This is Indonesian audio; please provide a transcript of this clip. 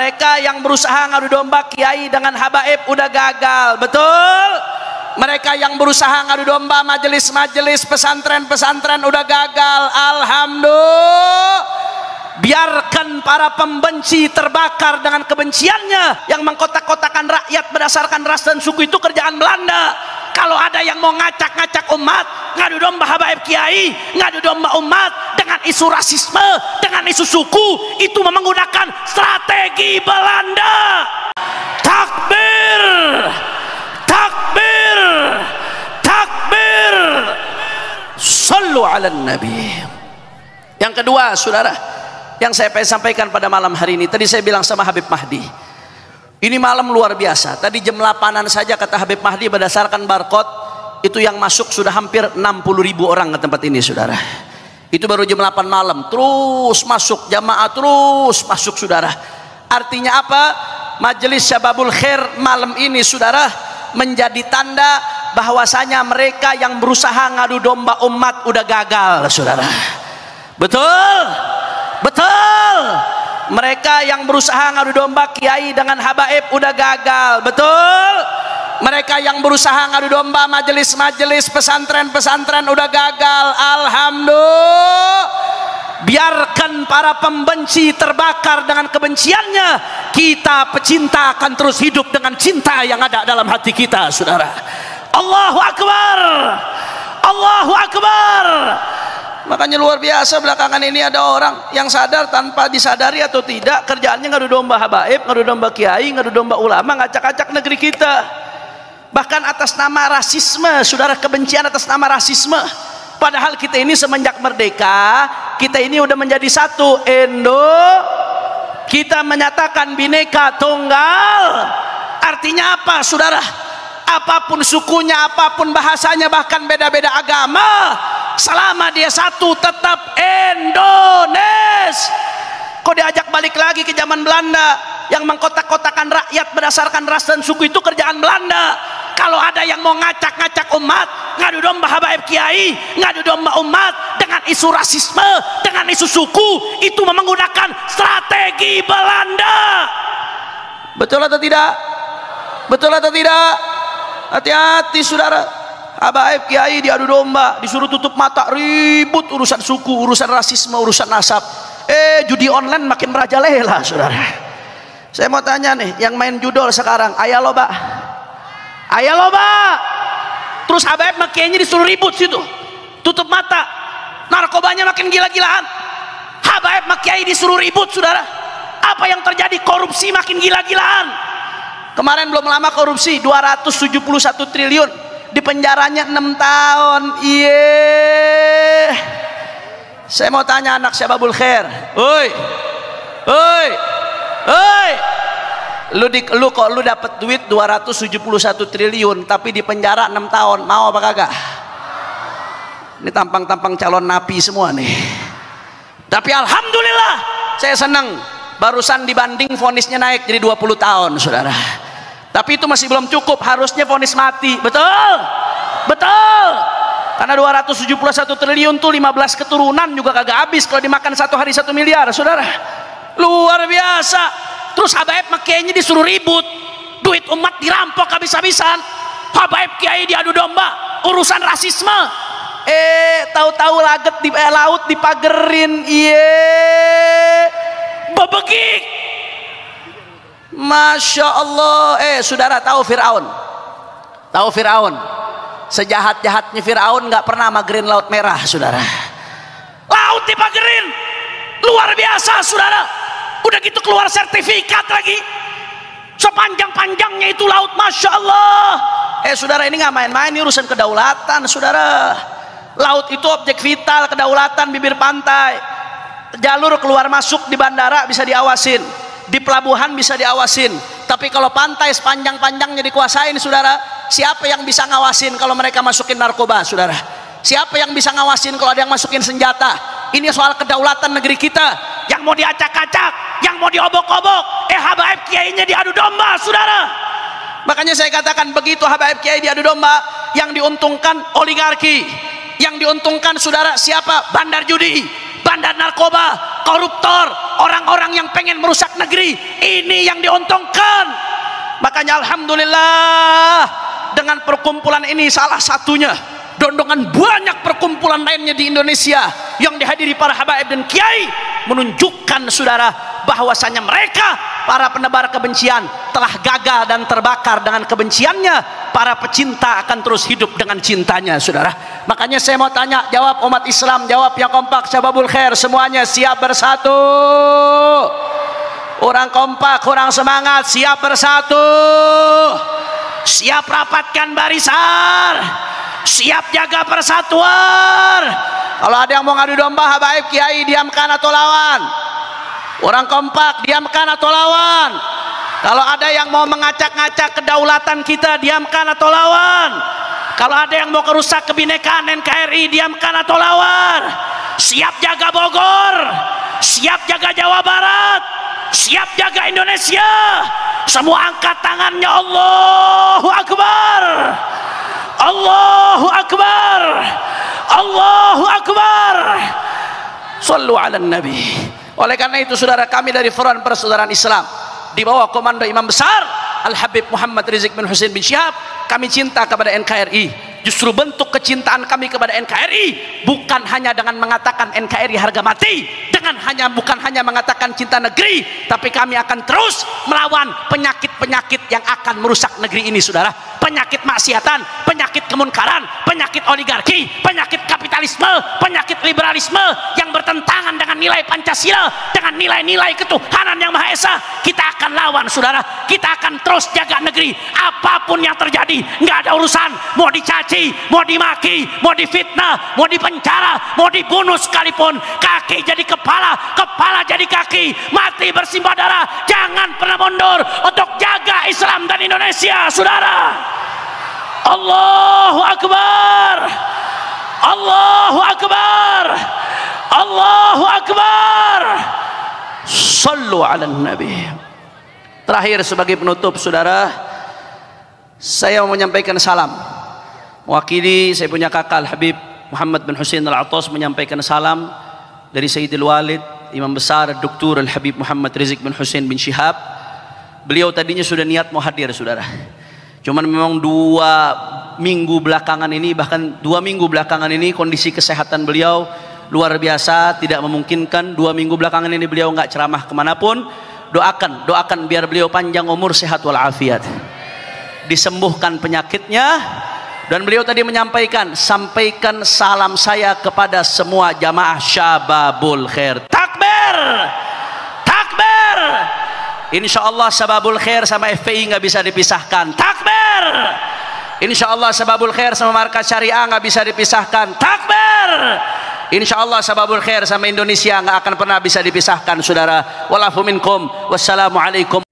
Mereka yang berusaha ngadu domba kiai dengan habaib udah gagal, betul? Mereka yang berusaha ngadu domba majelis-majelis pesantren-pesantren udah gagal. Alhamdulillah. Biarkan para pembenci terbakar dengan kebenciannya. Yang mengkotak-kotakan rakyat berdasarkan ras dan suku itu kerjaan Belanda. Kalau ada yang mau ngacak-ngacak umat, ngadu domba habaib kiai, ngadu domba umat dengan isu rasisme, dengan isu suku, itu menggunakan strategi Belanda. Takbir, takbir, takbir. Sallu ala nabi. Yang kedua, saudara, yang saya pengen sampaikan pada malam hari ini, tadi saya bilang sama Habib Mahdi, ini malam luar biasa. Tadi jam 8-an saja kata Habib Mahdi berdasarkan barcode itu yang masuk sudah hampir 60.000 orang ke tempat ini, saudara. Itu baru jam 8 malam, terus masuk jamaah, terus masuk, saudara. Artinya apa? Majelis Syababul Khair malam ini, saudara, menjadi tanda bahwasanya mereka yang berusaha ngadu domba umat udah gagal, saudara. Betul? Betul. Mereka yang berusaha ngadu domba kiai dengan habaib udah gagal, betul? Mereka yang berusaha ngadu domba majelis-majelis pesantren-pesantren udah gagal. Alhamdulillah. Biarkan para pembenci terbakar dengan kebenciannya. Kita pecinta akan terus hidup dengan cinta yang ada dalam hati kita, saudara. Allahu Akbar. Allahu Akbar. Makanya luar biasa belakangan ini ada orang yang sadar tanpa disadari atau tidak, kerjaannya ngadu domba habaib, ngadu domba kiai, ngadu domba ulama, ngacak-acak negeri kita. Bahkan atas nama rasisme, saudara, kebencian atas nama rasisme. Padahal kita ini semenjak merdeka, kita ini udah menjadi satu kita menyatakan Bhinneka Tunggal. Artinya apa, saudara? Apapun sukunya, apapun bahasanya, bahkan beda-beda agama, selama dia satu tetap Indonesia. Kok diajak balik lagi ke zaman Belanda yang mengkotak-kotakan rakyat berdasarkan ras dan suku, itu kerjaan Belanda. Kalau ada yang mau ngacak-ngacak umat, ngadu domba habaib kiai, ngadu domba umat dengan isu rasisme, dengan isu suku, itu menggunakan strategi Belanda. Betul atau tidak? Betul atau tidak? Hati-hati, saudara. Habaib kiai diadu domba, disuruh tutup mata, ribut urusan suku, urusan rasisme, urusan nasab. Judi online makin merajalela, saudara. Saya mau tanya nih, yang main judol sekarang, ayah loba, ayah loba. Terus habaib kiainya disuruh ribut situ, tutup mata. Narkobanya makin gila-gilaan. Habaib kiai disuruh ribut, saudara. Apa yang terjadi? Korupsi makin gila-gilaan. Kemarin belum lama korupsi 271 triliun, di penjaranya 6 tahun. Iya. Saya mau tanya anak Syababul Khair, oi, oi, oi, lu kok lu dapat duit 271 triliun tapi di penjara 6 tahun, mau apa kagak? Ini tampang-tampang calon napi semua nih. Tapi alhamdulillah saya senang, barusan dibanding vonisnya naik jadi 20 tahun, saudara. Tapi itu masih belum cukup, harusnya vonis mati. Betul? Betul. Karena 271 triliun tuh 15 keturunan juga kagak habis kalau dimakan satu hari 1 miliar, saudara. Luar biasa. Terus habaib kiainya disuruh ribut, duit umat dirampok habis-habisan. Habaib kiai diadu domba urusan rasisme. Tahu-tahu laget di laut dipagerin. Bebegik. Masya Allah. Saudara tahu Fir'aun? Tahu Fir'aun? Sejahat-jahatnya Fir'aun nggak pernah magerin laut merah, saudara. Laut dipagerin, luar biasa, saudara. Udah gitu keluar sertifikat lagi. Sepanjang-panjangnya itu laut, masya Allah. Saudara, ini nggak main-main, ini urusan kedaulatan, saudara. Laut itu objek vital, kedaulatan bibir pantai. Jalur keluar masuk di bandara bisa diawasin, di pelabuhan bisa diawasin. Tapi kalau pantai sepanjang-panjangnya dikuasain, saudara, siapa yang bisa ngawasin kalau mereka masukin narkoba, saudara? Siapa yang bisa ngawasin kalau ada yang masukin senjata? Ini soal kedaulatan negeri kita. Yang mau diacak-acak, yang mau diobok-obok, habaib kiainya diadu domba, saudara. Makanya saya katakan, begitu habaib kiai diadu domba, yang diuntungkan oligarki, yang diuntungkan, saudara, siapa? Bandar judi, bandar narkoba, koruptor, orang-orang yang pengen merusak negeri, ini yang diuntungkan. Makanya alhamdulillah dengan perkumpulan ini salah satunya, dan dengan banyak perkumpulan lainnya di Indonesia yang dihadiri para habaib dan kiai, menunjukkan saudara bahwasanya mereka para penebar kebencian telah gagal dan terbakar dengan kebenciannya. Para pecinta akan terus hidup dengan cintanya saudara. Makanya saya mau tanya, jawab umat Islam, jawab yang kompak, Syababul Khair semuanya siap bersatu. Orang kompak, orang semangat, siap bersatu, siap rapatkan barisan, siap jaga persatuan. Kalau ada yang mau ngadu domba habaib kiai, diamkan atau lawan. Orang kompak, diamkan atau lawan. Kalau ada yang mau mengacak-ngacak kedaulatan kita, diamkan atau lawan. Kalau ada yang mau kerusak kebinekaan NKRI, diamkan atau lawan. Siap jaga Bogor, siap jaga Jawa Barat, siap jaga Indonesia. Semua angkat tangannya, Allahu Akbar, Allahu Akbar, Allahu Akbar. Sallu ala Nabi. Oleh karena itu saudara, kami dari Front Persaudaraan Islam di bawah komando Imam Besar Al-Habib Muhammad Rizik bin Husain bin Syihab, kami cinta kepada NKRI. Justru bentuk kecintaan kami kepada NKRI bukan hanya dengan mengatakan NKRI harga mati, bukan hanya mengatakan cinta negeri, tapi kami akan terus melawan penyakit-penyakit yang akan merusak negeri ini saudara. Penyakit maksiatan, penyakit kemunkaran, penyakit oligarki, penyakit kapitalisme, penyakit liberalisme yang bertentangan dengan nilai Pancasila, dengan nilai-nilai ketuhanan yang Maha Esa. Kita akan lawan saudara, kita akan terus jaga negeri apapun yang terjadi. Nggak ada urusan mau dicaci, mau dimaki, mau difitnah, mau dipenjara, mau dibunuh sekalipun, kaki jadi kepala, kepala jadi kaki, mati bersimbah darah, jangan pernah mundur untuk jaga Islam dan Indonesia saudara. Allahu Akbar, Allahu Akbar, Allahu Akbar. Sallu ala Nabi. Terakhir sebagai penutup saudara, saya mau menyampaikan salam. Mewakili saya punya kakak Al-Habib Muhammad bin Husain Al-Attas menyampaikan salam dari Sayyidil Walid Imam Besar Dr. Al-Habib Muhammad Rizik bin Husain bin Syihab. Beliau tadinya sudah niat mau hadir saudara, cuman memang 2 minggu belakangan ini, bahkan 2 minggu belakangan ini kondisi kesehatan beliau luar biasa, tidak memungkinkan. 2 minggu belakangan ini beliau nggak ceramah kemanapun. Doakan biar beliau panjang umur, sehat walafiat, disembuhkan penyakitnya. Dan beliau tadi menyampaikan, sampaikan salam saya kepada semua jamaah Syababul Khair. Takbir, takbir. Insya Allah Syababul Khair sama FPI nggak bisa dipisahkan. Takbir. Insya Allah Syababul Khair sama Markas Syariah nggak bisa dipisahkan. Takbir. Insya Allah Syababul Khair sama Indonesia nggak akan pernah bisa dipisahkan saudara. Walafu minkum. Wassalamualaikum.